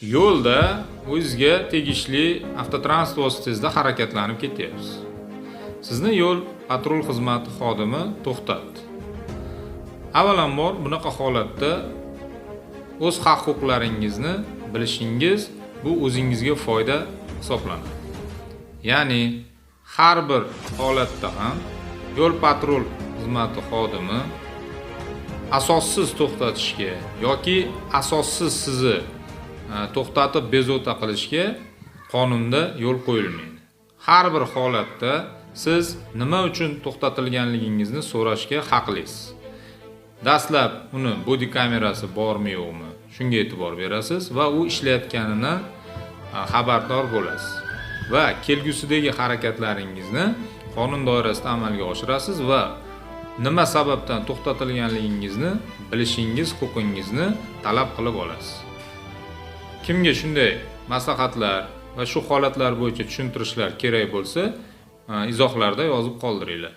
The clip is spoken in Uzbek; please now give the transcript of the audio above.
Yo'lda o'zingizga tegishli avtotransport vositasida harakatlanib ketyapsiz. Sizni yo'l patrul xizmati xodimi to'xtatdi. Avvalambor bunaqa holatda o'z haq-huquqlaringizni bilishingiz bu o'zingizga foyda hisoblanadi. Ya'ni har bir holatda ham yo'l patrul xizmati xodimi asossiz to'xtatishga yoki asossiz sizni to'xtatib bezovta qilishga qonunda yo'l qo'yilmaydi. Har bir holatda siz nima uchun to'xtatilganligingizni so'rashga haqlisiz. Dastlab uni bodi kamerasi bormi yo'qmi, shunga e'tibor berasiz va u ishlayotganidan xabardor bo'lasiz. Va kelgusidagi harakatlaringizni qonun doirasida amalga oshirasiz va nima sababdan to'xtatilganligingizni bilishingiz huquqingizni talab qilib olasiz. Kimga shunday maslahatlar va shu holatlar bo'yicha tushuntirishlar kerak bo'lsa, izohlarda yozib qoldiringlar.